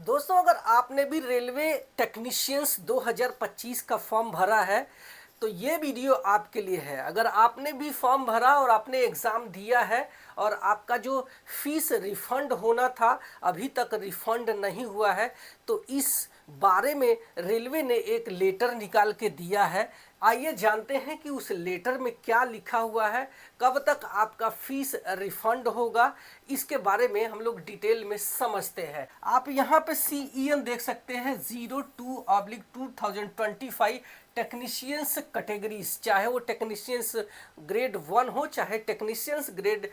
दोस्तों, अगर आपने भी रेलवे टेक्नीशियंस 2025 का फॉर्म भरा है तो ये वीडियो आपके लिए है। अगर आपने भी फॉर्म भरा और आपने एग्ज़ाम दिया है और आपका जो फीस रिफंड होना था अभी तक रिफंड नहीं हुआ है, तो इस बारे में रेलवे ने एक लेटर निकाल के दिया है। आइए जानते हैं कि उस लेटर में क्या लिखा हुआ है, कब तक आपका फीस रिफंड होगा। इसके बारे में हम लोग डिटेल में समझते हैं। आप यहाँ पे CEN देख सकते हैं 02/2025 टेक्नीशियंस कैटेगरीज, चाहे वो टेक्नीशियंस ग्रेड 1 हो चाहे टेक्नीशियंस ग्रेड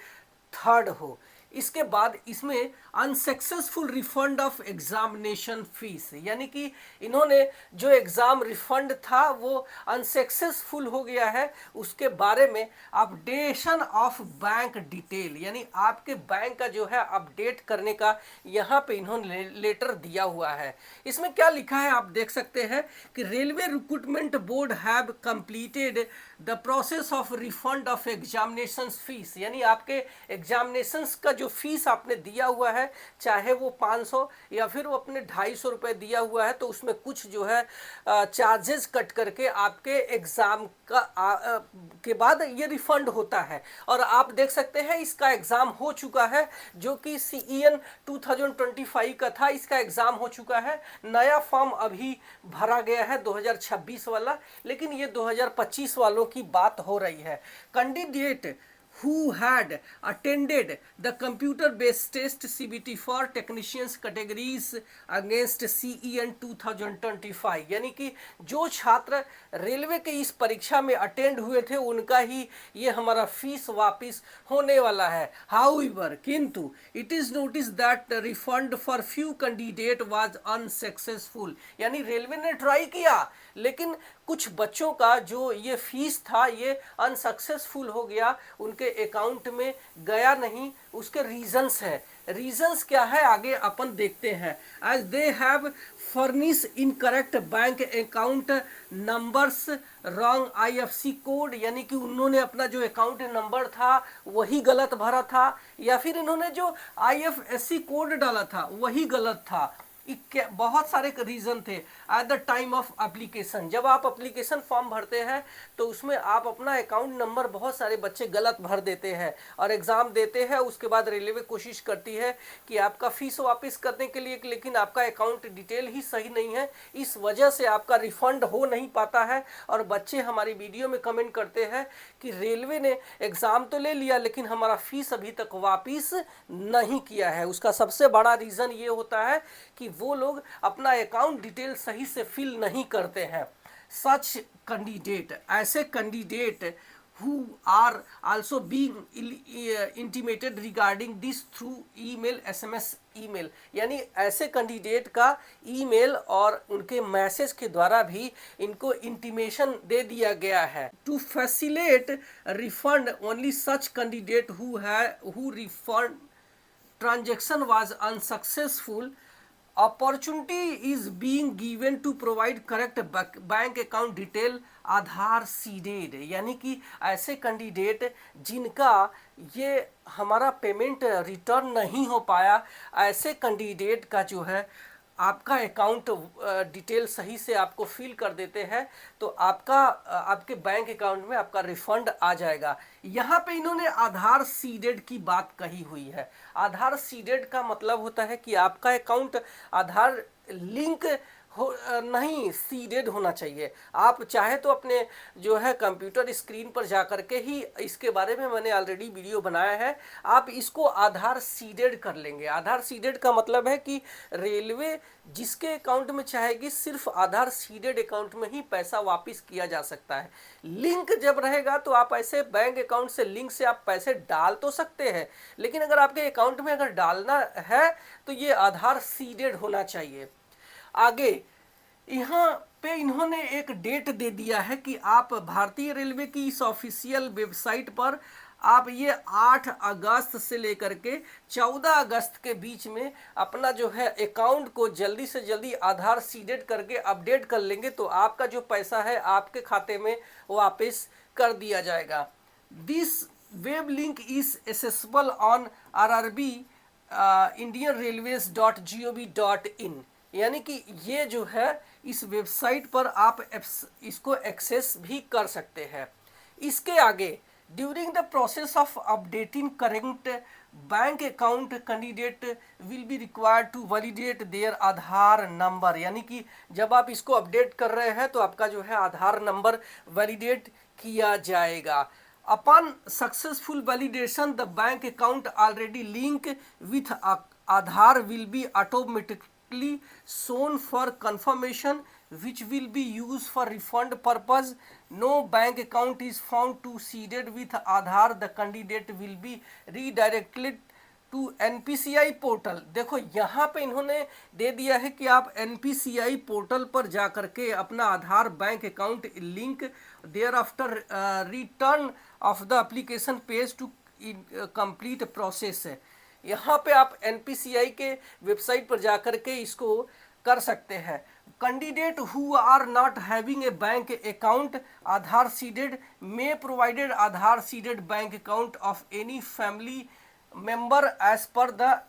3 हो। इसके बाद इसमें unsuccessful refund of examination fees, यानी कि इन्होंने जो एग्ज़ाम रिफंड था वो अनसक्सेसफुल हो गया है। उसके बारे में अपडेशन ऑफ बैंक डिटेल, यानी आपके बैंक का जो है अपडेट करने का यहाँ पे इन्होंने लेटर दिया हुआ है। इसमें क्या लिखा है आप देख सकते हैं कि railway recruitment board have completed the process of refund of examination fees, यानी आपके एग्जामिनेशंस का जो फीस आपने दिया हुआ है, चाहे वो 500 या फिर वो अपने 250 रुपये दिया हुआ है, तो उसमें कुछ जो है चार्जेस कट करके आपके एग्ज़ाम का के बाद ये रिफंड होता है। और आप देख सकते हैं इसका एग्ज़ाम हो चुका है, जो कि CEN 2025 का था। इसका एग्ज़ाम हो चुका है, नया फॉर्म अभी भरा गया है 2026 वाला, लेकिन ये 2025 वालों की बात हो रही है। Candidate who had attended the computer based test CBT for technicians categories against CEN 2025, यानी कि जो छात्र रेलवे के इस परीक्षा में अटेंड हुए थे उनका ही ये हमारा फीस वापस होने वाला है। हाउएवर, किंतु it is notice that refund for few candidate was unsuccessful, यानी रेलवे ने ट्राई किया लेकिन कुछ बच्चों का जो ये फीस था ये अनसक्सेसफुल हो गया, उनके अकाउंट में गया नहीं। उसके रीजंस है। रीजंस क्या है आगे अपन देखते हैं। As they have furnish incorrect bank account numbers wrong IFC code, यानी कि उन्होंने अपना जो अकाउंट नंबर था वही गलत भरा था, या फिर इन्होंने जो IFSC कोड डाला था वही गलत था। बहुत सारे रीज़न थे। At the time of application, जब आप एप्लीकेशन फॉर्म भरते हैं तो उसमें आप अपना अकाउंट नंबर बहुत सारे बच्चे गलत भर देते हैं और एग्ज़ाम देते हैं। उसके बाद रेलवे कोशिश करती है कि आपका फीस वापस करने के लिए, लेकिन आपका अकाउंट डिटेल ही सही नहीं है, इस वजह से आपका रिफंड हो नहीं पाता है। और बच्चे हमारी वीडियो में कमेंट करते हैं कि रेलवे ने एग्ज़ाम तो ले लिया लेकिन हमारा फीस अभी तक वापस नहीं किया है। उसका सबसे बड़ा रीज़न ये होता है कि वो लोग अपना अकाउंट डिटेल सही से फिल नहीं करते हैं। सच कैंडिडेट, ऐसे candidate who are also being intimated regarding this through email, SMS, email, यानी ऐसे कैंडिडेट का ईमेल और उनके मैसेज के द्वारा भी इनको इंटीमेशन दे दिया गया है। To facilitate refund only such candidate who refund transaction was unsuccessful, opportunity is being given to provide correct bank account detail Aadhaar seeded, यानी कि ऐसे कैंडिडेट जिनका ये हमारा पेमेंट रिटर्न नहीं हो पाया, ऐसे कैंडिडेट का जो है आपका अकाउंट डिटेल सही से आपको फिल कर देते हैं तो आपके बैंक अकाउंट में आपका रिफंड आ जाएगा। यहाँ पे इन्होंने आधार सीडेड की बात कही हुई है। आधार सीडेड का मतलब होता है कि आपका अकाउंट आधार लिंक हो नहीं, सीडेड होना चाहिए। आप चाहे तो अपने जो है कंप्यूटर स्क्रीन पर जा कर के ही, इसके बारे में मैंने ऑलरेडी वीडियो बनाया है, आप इसको आधार सीडेड कर लेंगे। आधार सीडेड का मतलब है कि रेलवे जिसके अकाउंट में चाहेगी सिर्फ आधार सीडेड अकाउंट में ही पैसा वापस किया जा सकता है। लिंक जब रहेगा तो आप ऐसे बैंक अकाउंट से लिंक से आप पैसे डाल तो सकते हैं, लेकिन अगर आपके अकाउंट में अगर डालना है तो ये आधार सीडेड होना चाहिए। आगे यहाँ पे इन्होंने एक डेट दे दिया है कि आप भारतीय रेलवे की इस ऑफिशियल वेबसाइट पर आप ये 8 अगस्त से लेकर के 14 अगस्त के बीच में अपना जो है अकाउंट को जल्दी से जल्दी आधार सीडेड करके अपडेट कर लेंगे तो आपका जो पैसा है आपके खाते में वापस कर दिया जाएगा। This web link is accessible on RRB indianrailways.gov.in, यानी कि ये जो है इस वेबसाइट पर आप इसको एक्सेस भी कर सकते हैं। इसके आगे during the process of updating current bank account candidate will be required to validate their Aadhaar number, यानी कि जब आप इसको अपडेट कर रहे हैं तो आपका जो है आधार नंबर वैलिडेट किया जाएगा। Upon successful validation the bank account already link with Aadhaar will be automatically shown for confirmation which will be used for refund purpose. No bank account is found to seeded with Aadhaar. The candidate will be redirected to NPCI portal. देखो यहाँ पे इन्होंने दे दिया है कि आप NPCI portal पर जा करके अपना Aadhaar bank account link there after return of the application page to complete process है। यहाँ पे आप NPCI के वेबसाइट पर जाकर के इसको कर सकते हैं। Candidate who are not having a bank account Aadhaar seeded may provided Aadhaar seeded bank account of any family member as per the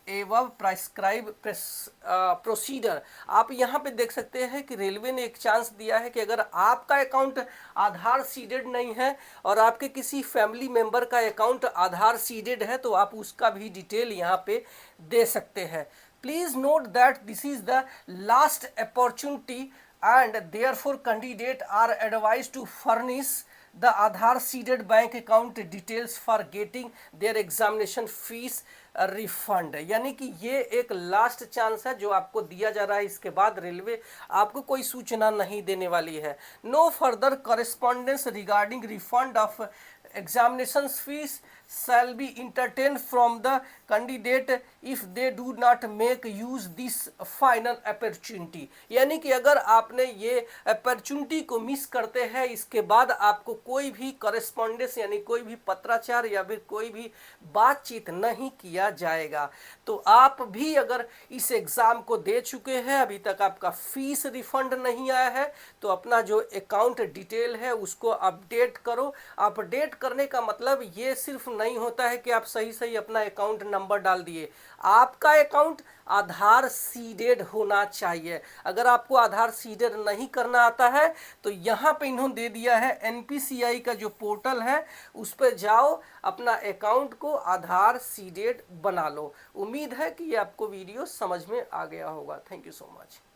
above prescribe procedure. आप यहाँ पे देख सकते हैं कि रेलवे ने एक चांस दिया है कि अगर आपका अकाउंट आधार सीडेड नहीं है और आपके किसी फैमिली मेंबर का अकाउंट आधार सीडेड है तो आप उसका भी डिटेल यहाँ पे दे सकते हैं। Please note that this is the last opportunity and therefore candidate are advised to furnish the Aadhaar seeded bank account details for getting their examination fees refund, यानी कि ये एक लास्ट चांस है जो आपको दिया जा रहा है। इसके बाद रेलवे आपको कोई सूचना नहीं देने वाली है। No further correspondence regarding refund of examination fees shall be entertained from the candidate if they do not make use this final opportunity, यानी कि अगर आपने ये अपॉर्चुनिटी को मिस करते हैं इसके बाद आपको कोई भी कॉरेस्पॉन्डेंस यानी कोई भी पत्राचार या फिर कोई भी बातचीत नहीं किया जाएगा। तो आप भी अगर इस एग्ज़ाम को दे चुके हैं अभी तक आपका फीस रिफंड नहीं आया है तो अपना जो अकाउंट डिटेल है उसको अपडेट करो। अपडेट करने का मतलब ये सिर्फ नहीं होता है कि आप सही सही अपना अकाउंट नंबर डाल दिए, आपका अकाउंट आधार सीडेड होना चाहिए। अगर आपको आधार सीडेड नहीं करना आता है तो यहाँ पे इन्होंने दे दिया है NPCI का जो पोर्टल है उस पर जाओ, अपना अकाउंट को आधार सीडेड बना लो। उम्मीद है कि ये आपको वीडियो समझ में आ गया होगा। Thank you so much.